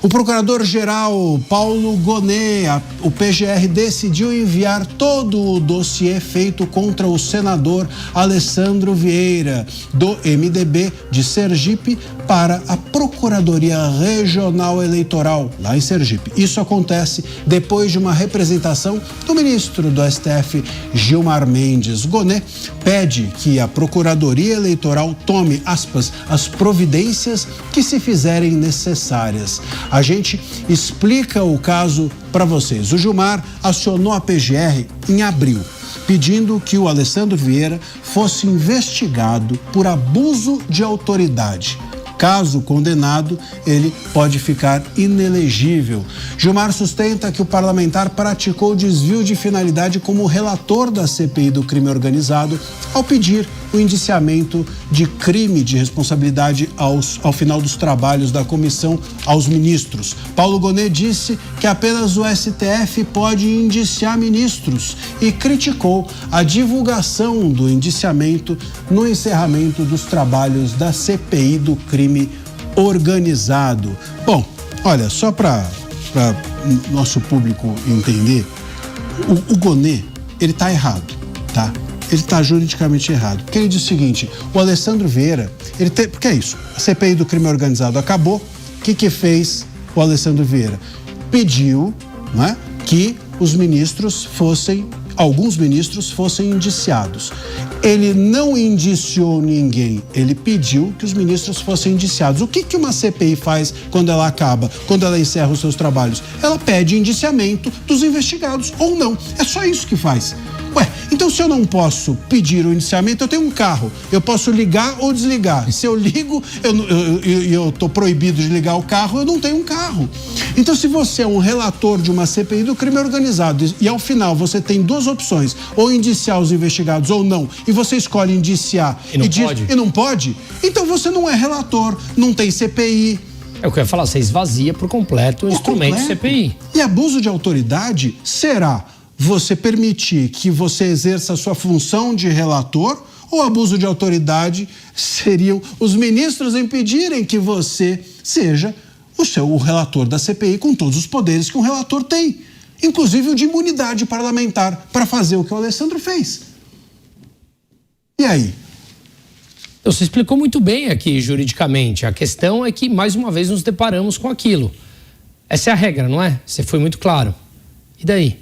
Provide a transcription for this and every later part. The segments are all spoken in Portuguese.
O procurador-geral Paulo Gonet, o PGR, decidiu enviar todo o dossiê feito contra o senador Alessandro Vieira, do MDB de Sergipe, para a Procuradoria Regional Eleitoral, lá em Sergipe. Isso acontece depois de uma representação do ministro do STF, Gilmar Mendes. Gonet pede que a Procuradoria Eleitoral tome, aspas, as providências que se fizerem necessárias. A gente explica o caso para vocês. O Gilmar acionou a PGR em abril, pedindo que o Alessandro Vieira fosse investigado por abuso de autoridade. Caso condenado, ele pode ficar inelegível. Gilmar sustenta que o parlamentar praticou desvio de finalidade como relator da CPI do crime organizado ao pedir o indiciamento de crime de responsabilidade ao final dos trabalhos da comissão aos ministros. Paulo Gonet disse que apenas o STF pode indiciar ministros e criticou a divulgação do indiciamento no encerramento dos trabalhos da CPI do crime organizado. Bom, olha, só para nosso público entender, o Gonet, ele está errado, tá? Ele está juridicamente errado. Porque ele diz o seguinte: o Alessandro Vieira, porque é isso, a CPI do crime organizado acabou, o que fez o Alessandro Vieira? Pediu, né, que alguns ministros fossem indiciados. Ele não indiciou ninguém, ele pediu que os ministros fossem indiciados. O que uma CPI faz quando ela acaba, quando ela encerra os seus trabalhos? Ela pede indiciamento dos investigados, ou não. É só isso que faz. Ué, então se eu não posso pedir o indiciamento, eu tenho um carro, eu posso ligar ou desligar. Se eu ligo e eu estou proibido de ligar o carro, eu não tenho um carro. Então, se você é um relator de uma CPI do crime organizado e ao final você tem duas opções, ou indiciar os investigados ou não, e você escolhe indiciar e não pode, então você não é relator, não tem CPI. É o que eu ia falar, você esvazia por completo o instrumento CPI. E abuso de autoridade será você permitir que você exerça a sua função de relator, ou abuso de autoridade seriam os ministros impedirem que você seja o relator da CPI com todos os poderes que um relator tem, inclusive o de imunidade parlamentar, para fazer o que o Alessandro fez. E aí? Você explicou muito bem aqui juridicamente. A questão é que, mais uma vez, nos deparamos com aquilo. Essa é a regra, não é? Você foi muito claro. E daí?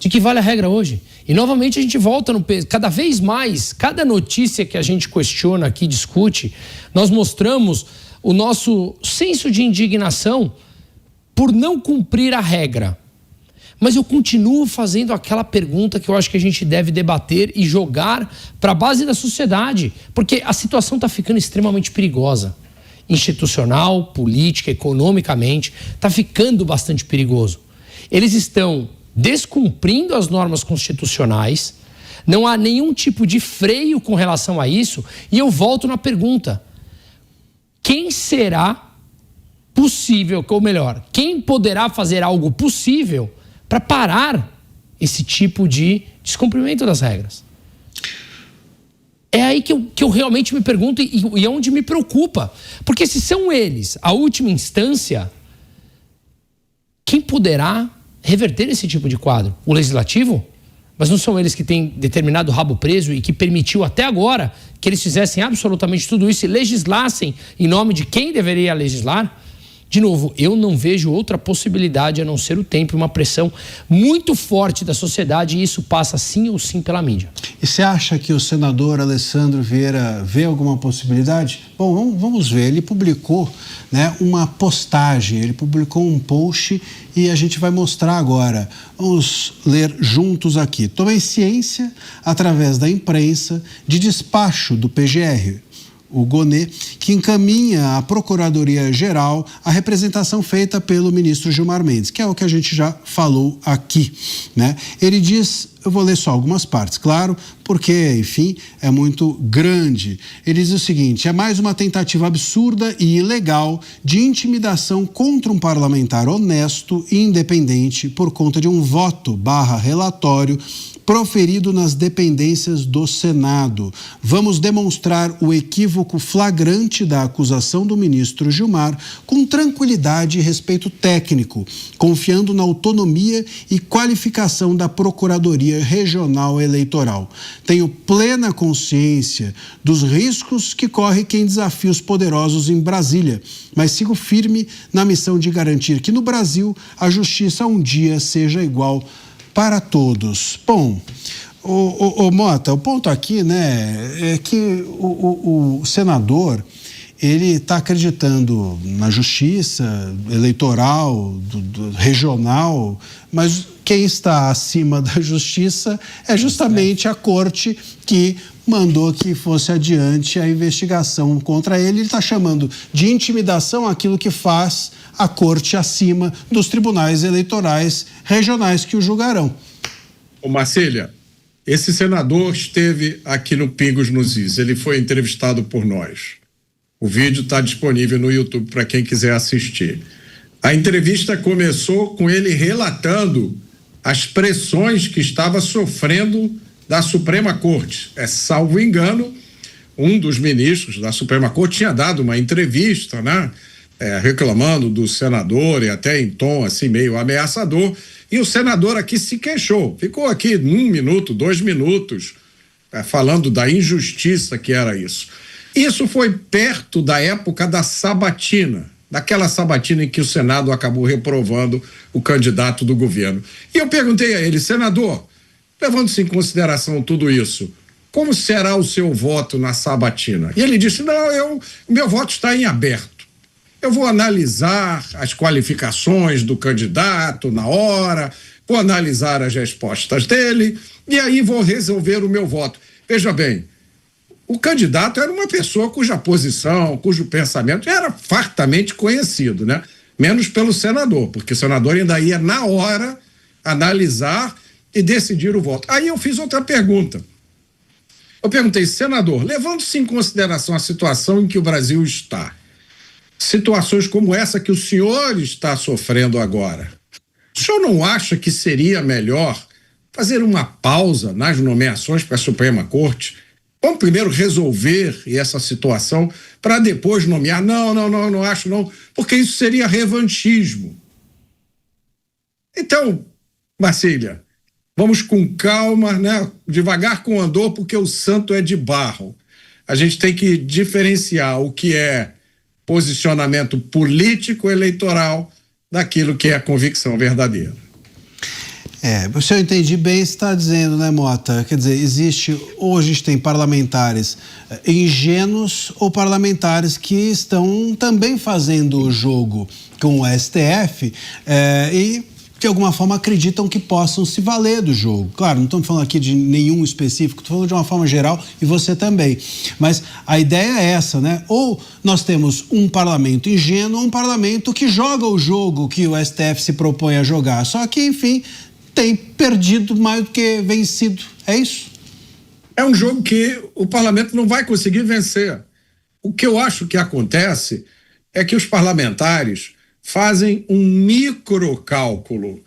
De que vale a regra hoje? E novamente a gente volta no peso. Cada vez mais, cada notícia que a gente questiona aqui, discute, nós mostramos o nosso senso de indignação por não cumprir a regra. Mas eu continuo fazendo aquela pergunta que eu acho que a gente deve debater e jogar para a base da sociedade, porque a situação está ficando extremamente perigosa. Institucional, política, economicamente, está ficando bastante perigoso. Eles estão descumprindo as normas constitucionais, não há nenhum tipo de freio com relação a isso, e eu volto na pergunta: quem será possível, ou melhor, quem poderá fazer algo possível para parar esse tipo de descumprimento das regras? É aí que eu realmente me pergunto e é onde me preocupa, porque se são eles a última instância, quem poderá reverter esse tipo de quadro? O legislativo? Mas não são eles que têm determinado rabo preso e que permitiu até agora que eles fizessem absolutamente tudo isso e legislassem em nome de quem deveria legislar? De novo, eu não vejo outra possibilidade a não ser o tempo e uma pressão muito forte da sociedade, e isso passa sim ou sim pela mídia. E você acha que o senador Alessandro Vieira vê alguma possibilidade? Bom, vamos ver. Ele publicou, né, uma postagem, ele publicou um post e a gente vai mostrar agora. Vamos ler juntos aqui. Tomei ciência, através da imprensa, de despacho do PGR, o Gonet, que encaminha à Procuradoria-Geral a representação feita pelo ministro Gilmar Mendes, que é o que a gente já falou aqui, né? Ele diz Eu vou ler só algumas partes, claro, porque, enfim, é muito grande. Ele diz o seguinte: é mais uma tentativa absurda e ilegal de intimidação contra um parlamentar honesto e independente por conta de um voto/relatório proferido nas dependências do Senado. Vamos demonstrar o equívoco flagrante da acusação do ministro Gilmar com tranquilidade e respeito técnico, confiando na autonomia e qualificação da Procuradoria Regional Eleitoral. Tenho plena consciência dos riscos que corre quem desafia os poderosos em Brasília, mas sigo firme na missão de garantir que no Brasil a justiça um dia seja igual para todos. Bom, o Mota, o ponto aqui, né, é que o senador, ele está acreditando na justiça eleitoral, regional, mas quem está acima da justiça é justamente a corte que mandou que fosse adiante a investigação contra ele. Ele está chamando de intimidação aquilo que faz a corte acima dos tribunais eleitorais regionais que o julgarão. Ô Marcília, esse senador esteve aqui no Pingos nos Is, ele foi entrevistado por nós. O vídeo está disponível no YouTube para quem quiser assistir. A entrevista começou com ele relatando as pressões que estava sofrendo da Suprema Corte. Salvo engano, um dos ministros da Suprema Corte tinha dado uma entrevista, né? Reclamando do senador e até em tom assim meio ameaçador, e o senador aqui se queixou, ficou aqui 1 minuto, 2 minutos falando da injustiça que era isso. Isso foi perto da época da sabatina, daquela sabatina em que o Senado acabou reprovando o candidato do governo. E eu perguntei a ele: senador, levando-se em consideração tudo isso, como será o seu voto na sabatina? E ele disse: não, o meu voto está em aberto. Eu vou analisar as qualificações do candidato na hora, vou analisar as respostas dele e aí vou resolver o meu voto. Veja bem, o candidato era uma pessoa cuja posição, cujo pensamento era fartamente conhecido, né? Menos pelo senador, porque o senador ainda ia na hora analisar e decidir o voto. Aí eu fiz outra pergunta. Eu perguntei: senador, levando-se em consideração a situação em que o Brasil está, situações como essa que o senhor está sofrendo agora, o senhor não acha que seria melhor fazer uma pausa nas nomeações para a Suprema Corte? Vamos primeiro resolver essa situação para depois nomear? Não acho não, porque isso seria revanchismo. Então, Marcília, vamos com calma, né? Devagar com o andor, porque o santo é de barro. A gente tem que diferenciar o que é posicionamento político eleitoral daquilo que é a convicção verdadeira. Se eu entendi bem, você está dizendo, né, Mota? Quer dizer, hoje a gente tem parlamentares ingênuos ou parlamentares que estão também fazendo o jogo com o STF e de alguma forma acreditam que possam se valer do jogo. Claro, não estamos falando aqui de nenhum específico, estou falando de uma forma geral e você também. Mas a ideia é essa, né? Ou nós temos um parlamento ingênuo ou um parlamento que joga o jogo que o STF se propõe a jogar. Só que, enfim, tem perdido mais do que vencido. É isso? É um jogo que o parlamento não vai conseguir vencer. O que eu acho que acontece é que os parlamentares fazem um microcálculo.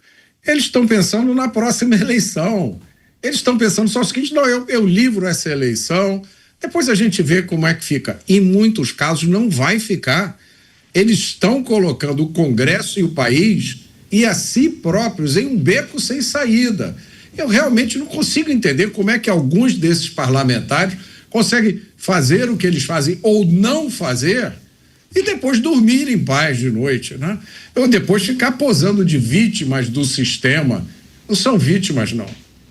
Eles estão pensando na próxima eleição. Eles estão pensando só o seguinte: não, eu livro essa eleição, depois a gente vê como é que fica. Em muitos casos não vai ficar. Eles estão colocando o Congresso e o país e a si próprios em um beco sem saída. Eu realmente não consigo entender como é que alguns desses parlamentares conseguem fazer o que eles fazem ou não fazer e depois dormir em paz de noite, né? Ou depois ficar posando de vítimas do sistema. Não são vítimas, não.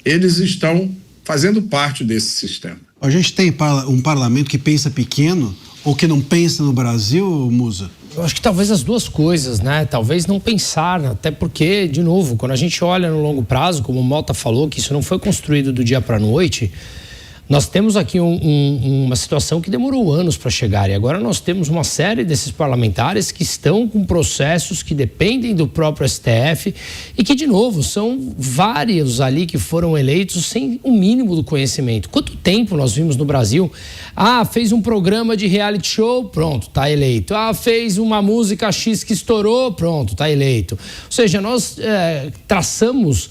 Eles estão fazendo parte desse sistema. A gente tem um parlamento que pensa pequeno ou que não pensa no Brasil, Musa? Eu acho que talvez as duas coisas, né? Talvez não pensar, até porque, de novo, quando a gente olha no longo prazo, como o Mota falou, que isso não foi construído do dia para a noite, Nós temos aqui uma situação que demorou anos para chegar e agora nós temos uma série desses parlamentares que estão com processos que dependem do próprio STF e que, de novo, são vários ali que foram eleitos sem o mínimo do conhecimento. Quanto tempo nós vimos no Brasil? Fez um programa de reality show, pronto, tá eleito. Fez uma música X que estourou, pronto, tá eleito. Ou seja, nós traçamos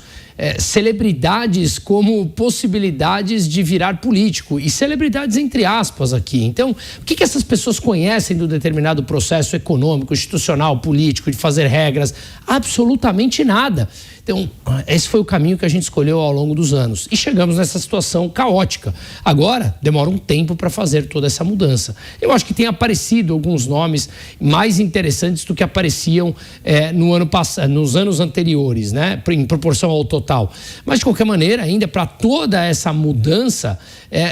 celebridades como possibilidades de virar político e celebridades entre aspas aqui. Então, o que essas pessoas conhecem do determinado processo econômico, institucional, político, de fazer regras? Absolutamente nada. Então, esse foi o caminho que a gente escolheu ao longo dos anos e chegamos nessa situação caótica. Agora, demora um tempo para fazer toda essa mudança. Eu acho que tem aparecido alguns nomes mais interessantes do que apareciam nos anos anteriores, né? Em proporção ao total. Mas, de qualquer maneira, ainda para toda essa mudança,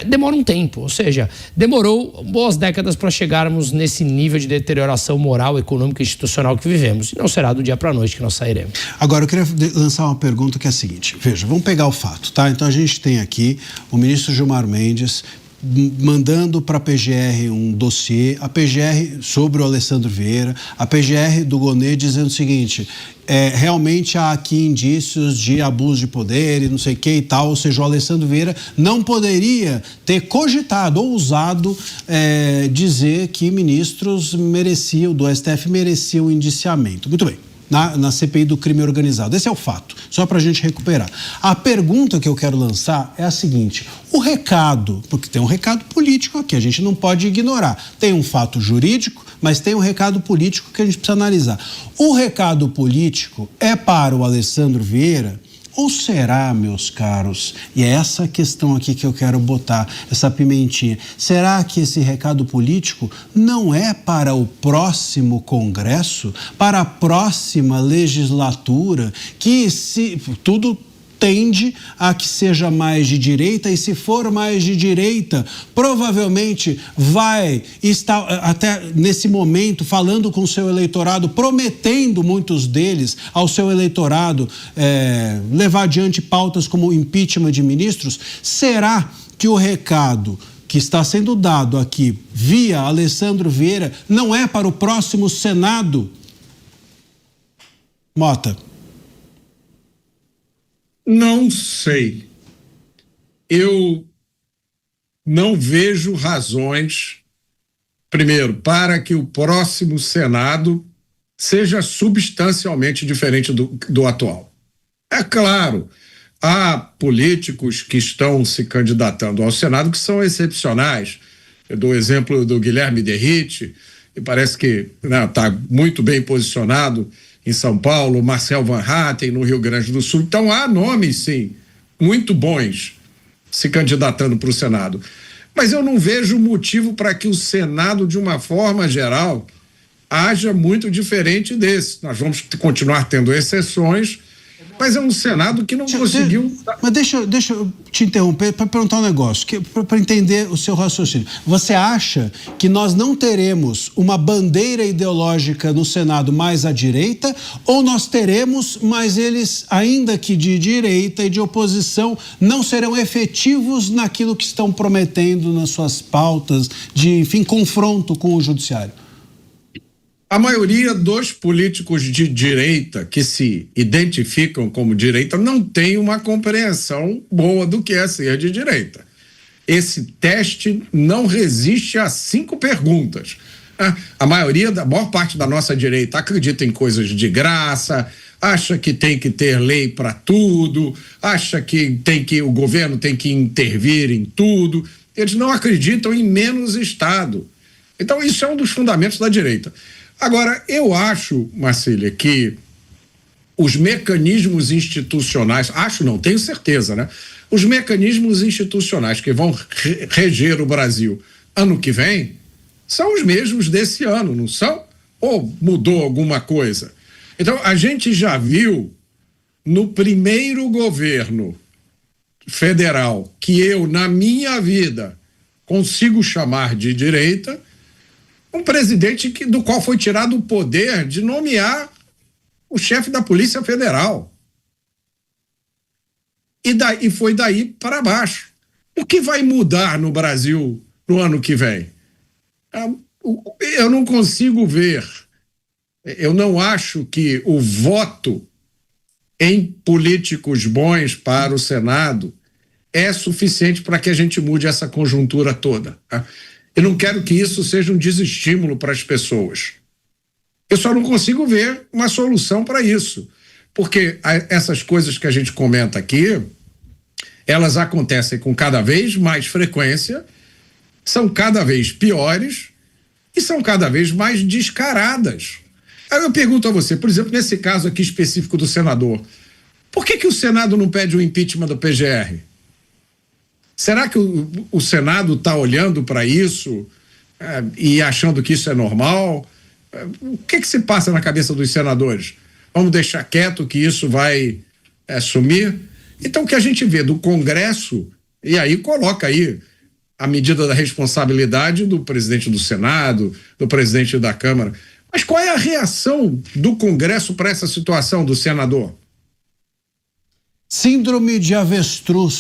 demora um tempo. Ou seja, demorou boas décadas para chegarmos nesse nível de deterioração moral, econômica e institucional que vivemos. E não será do dia para a noite que nós sairemos. Agora, eu queria lançar uma pergunta que é a seguinte. Veja, vamos pegar o fato, tá? Então, a gente tem aqui o ministro Gilmar Mendes mandando para a PGR um dossiê, a PGR sobre o Alessandro Vieira, a PGR do Gonê dizendo o seguinte, realmente há aqui indícios de abuso de poder e não sei o que e tal, ou seja, o Alessandro Vieira não poderia ter cogitado ou ousado dizer que ministros do STF mereciam indiciamento. Muito bem. Na CPI do crime organizado. Esse é o fato, só para a gente recuperar. A pergunta que eu quero lançar é a seguinte, o recado, porque tem um recado político aqui, a gente não pode ignorar. Tem um fato jurídico, mas tem um recado político que a gente precisa analisar. O recado político é para o Alessandro Vieira? Ou será, meus caros, e é essa questão aqui que eu quero botar, essa pimentinha, será que esse recado político não é para o próximo Congresso, para a próxima legislatura, que se tudo tende a que seja mais de direita e se for mais de direita, provavelmente vai estar até nesse momento falando com o seu eleitorado, prometendo muitos deles ao seu eleitorado levar adiante pautas como impeachment de ministros. Será que o recado que está sendo dado aqui via Alessandro Vieira não é para o próximo Senado? Mota. Não sei. Eu não vejo razões, primeiro, para que o próximo Senado seja substancialmente diferente do atual. É claro, há políticos que estão se candidatando ao Senado que são excepcionais. Eu dou o exemplo do Guilherme Derrite, que parece que está muito bem posicionado em São Paulo, Marcel Van Hatten no Rio Grande do Sul. Então há nomes, sim, muito bons se candidatando para o Senado. Mas eu não vejo motivo para que o Senado, de uma forma geral, haja muito diferente desse. Nós vamos continuar tendo exceções, mas é um Senado que não conseguiu... Mas deixa eu te interromper para perguntar um negócio, para entender o seu raciocínio. Você acha que nós não teremos uma bandeira ideológica no Senado mais à direita, ou nós teremos, mas eles, ainda que de direita e de oposição, não serão efetivos naquilo que estão prometendo nas suas pautas de, enfim, confronto com o judiciário? A maioria dos políticos de direita que se identificam como direita não tem uma compreensão boa do que é ser de direita. Esse teste não resiste a 5 perguntas. A maior parte da nossa direita acredita em coisas de graça, acha que tem que ter lei para tudo, acha que o governo tem que intervir em tudo. Eles não acreditam em menos Estado. Então isso é um dos fundamentos da direita. Agora, eu acho, Marcília, que os mecanismos institucionais, tenho certeza, né? Os mecanismos institucionais que vão reger o Brasil ano que vem são os mesmos desse ano, não são? Ou mudou alguma coisa? Então, a gente já viu no primeiro governo federal que eu, na minha vida, consigo chamar de direita, um presidente do qual foi tirado o poder de nomear o chefe da Polícia Federal. E foi daí para baixo. O que vai mudar no Brasil no ano que vem? Eu não consigo ver. Eu não acho que o voto em políticos bons para o Senado é suficiente para que a gente mude essa conjuntura toda. Eu não quero que isso seja um desestímulo para as pessoas. Eu só não consigo ver uma solução para isso. Porque essas coisas que a gente comenta aqui, elas acontecem com cada vez mais frequência, são cada vez piores e são cada vez mais descaradas. Aí eu pergunto a você, por exemplo, nesse caso aqui específico do senador, por que o Senado não pede o impeachment do PGR? Será que o Senado está olhando para isso e achando que isso é normal? O que se passa na cabeça dos senadores? Vamos deixar quieto que isso vai sumir? Então, o que a gente vê do Congresso, e aí coloca aí a medida da responsabilidade do presidente do Senado, do presidente da Câmara. Mas qual é a reação do Congresso para essa situação do senador? Síndrome de avestruz.